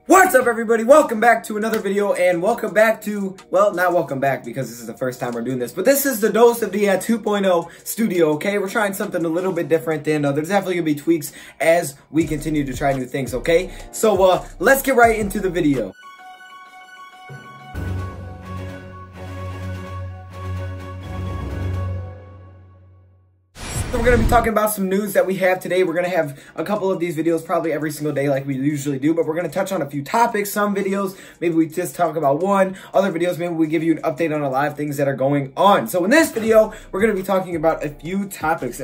What's up, everybody? Welcome back to another video, and welcome back to, well, not welcome back because this is the first time we're doing this, but this is the DoseOfDion 2.0 studio, okay? We're trying something a little bit different, and there's definitely gonna be tweaks as we continue to try new things, okay? So, let's get right into the video. So we're going to be talking about some news that we have today. We're going to have a couple of these videos probably every single day like we usually do, but we're going to touch on a few topics. Some videos, maybe we just talk about one. Other videos, maybe we give you an update on a lot of things that are going on. So in this video, we're going to be talking about a few topics.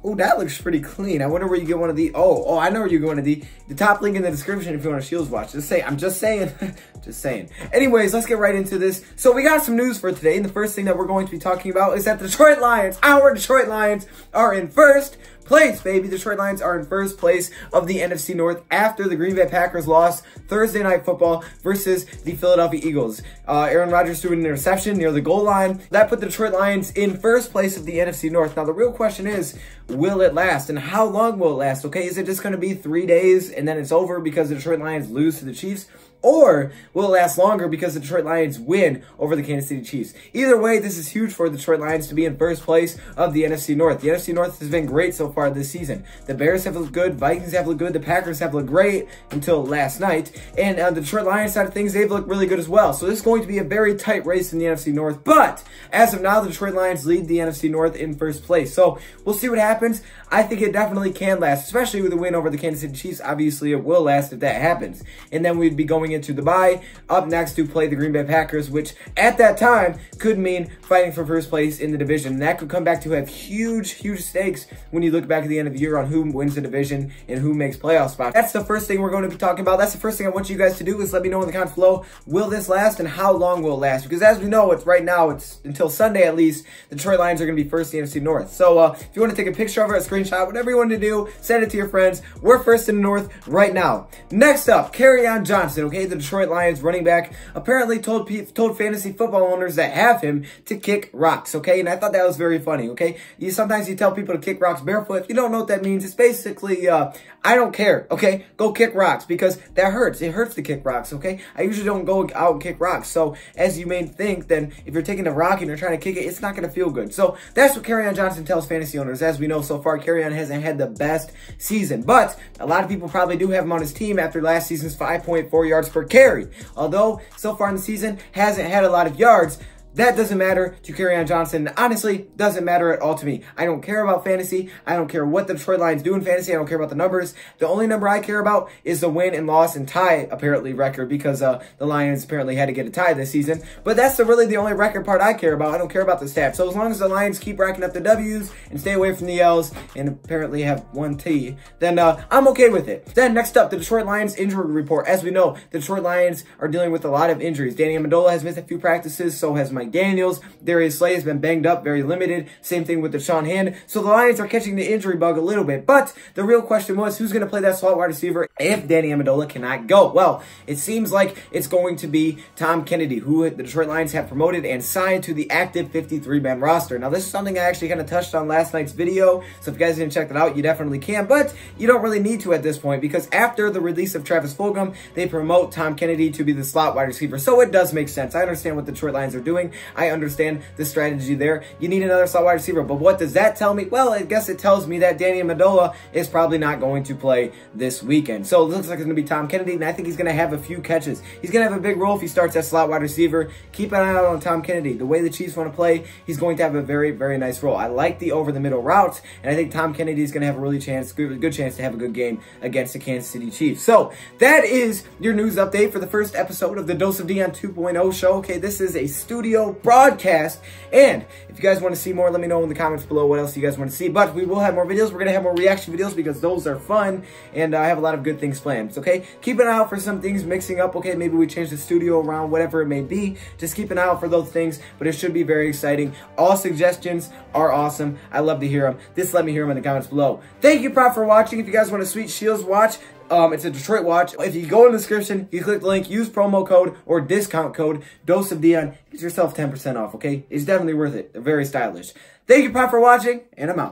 Oh, that looks pretty clean. I wonder where you get one of the, oh, I know where you're going to the top link in the description if you want a Shields watch. I'm just saying, just saying. Anyways, let's get right into this. So we got some news for today, and the first thing that we're going to be talking about is that the Detroit Lions, our Detroit Lions, are in first place, baby. The Detroit Lions are in first place of the NFC North after the Green Bay Packers lost Thursday Night Football versus the Philadelphia Eagles. Aaron Rodgers threw an interception near the goal line. That put the Detroit Lions in first place of the NFC North. Now, the real question is, will it last? And how long will it last? Okay, is it just going to be 3 days and then it's over because the Detroit Lions lose to the Chiefs? Or will it last longer because the Detroit Lions win over the Kansas City Chiefs? Either way, this is huge for the Detroit Lions to be in first place of the NFC North. The NFC North has been great so far this season. The Bears have looked good. Vikings have looked good. The Packers have looked great until last night. And on the Detroit Lions side of things, they've looked really good as well. So this is going to be a very tight race in the NFC North. But as of now, the Detroit Lions lead the NFC North in first place. So we'll see what happens. I think it definitely can last, especially with a win over the Kansas City Chiefs. Obviously, it will last if that happens. And then we'd be going into the bye, up next to play the Green Bay Packers, which at that time could mean fighting for first place in the division. And that could come back to have huge, huge stakes when you look back at the end of the year on who wins the division and who makes playoff spots. That's the first thing we're going to be talking about. That's the first thing I want you guys to do is let me know in the comments below, will this last and how long will it last? Because as we know, it's right now, it's until Sunday at least, the Detroit Lions are going to be first in the NFC North. So if you want to take a picture of it, a screenshot, whatever you want to do, send it to your friends. We're first in the North right now. Next up, Kerryon Johnson, okay, the Detroit Lions running back, apparently told fantasy football owners that have him to kick rocks, okay? And I thought that was very funny, okay? Sometimes you tell people to kick rocks barefoot. If you don't know what that means, it's basically, I don't care, okay? Go kick rocks because that hurts. It hurts to kick rocks, okay? I usually don't go out and kick rocks. So as you may think, then if you're taking a rock and you're trying to kick it, it's not going to feel good. So that's what Kerryon Johnson tells fantasy owners. As we know so far, Kerryon hasn't had the best season, but a lot of people probably do have him on his team after last season's 5.4 yards per carry. Although so far in the season hasn't had a lot of yards, that doesn't matter to Kerryon Johnson. Honestly, doesn't matter at all to me. I don't care about fantasy. I don't care what the Detroit Lions do in fantasy. I don't care about the numbers. The only number I care about is the win and loss and tie, apparently, record because the Lions apparently had to get a tie this season. But that's really the only record part I care about. I don't care about the stats. So as long as the Lions keep racking up the W's and stay away from the L's and apparently have one T, then I'm okay with it. Then next up, the Detroit Lions injury report. As we know, the Detroit Lions are dealing with a lot of injuries. Danny Amendola has missed a few practices. So has Mike Daniels. Darius Slay has been banged up, very limited. Same thing with Deshaun Hand. So the Lions are catching the injury bug a little bit. But the real question was, who's going to play that slot wide receiver if Danny Amendola cannot go? Well, it seems like it's going to be Tom Kennedy, who the Detroit Lions have promoted and signed to the active 53-man roster. Now, this is something I actually kind of touched on last night's video. So if you guys didn't check that out, you definitely can. But you don't really need to at this point because after the release of Travis Fulgham, they promote Tom Kennedy to be the slot wide receiver. So it does make sense. I understand what the Detroit Lions are doing. I understand the strategy there. You need another slot wide receiver. But what does that tell me? Well, I guess it tells me that Danny Amendola is probably not going to play this weekend. So it looks like it's going to be Tom Kennedy, and I think he's going to have a few catches. He's going to have a big role if he starts at slot wide receiver. Keep an eye out on Tom Kennedy. The way the Chiefs want to play, he's going to have a very, very nice role. I like the over-the-middle routes, and I think Tom Kennedy is going to have a really good chance to have a good game against the Kansas City Chiefs. So that is your news update for the first episode of the DoseOfDion 2.0 show. Okay, this is a studio broadcast, and if you guys want to see more, let me know in the comments below what else you guys want to see. But we will have more videos. We're going to have more reaction videos because those are fun, and I have a lot of good things planned. Okay, keep an eye out for some things mixing up. Okay, maybe we change the studio around, whatever it may be. Just keep an eye out for those things, but it should be very exciting. All suggestions are awesome. I love to hear them. Just let me hear them in the comments below. Thank you, Prop, for watching. If you guys want a sweet Shields watch, it's a Detroit watch. If you go in the description, you click the link, use promo code or discount code DoseOfDion, get yourself 10% off, okay? It's definitely worth it. They're very stylish. Thank you, Prop, for watching, and I'm out.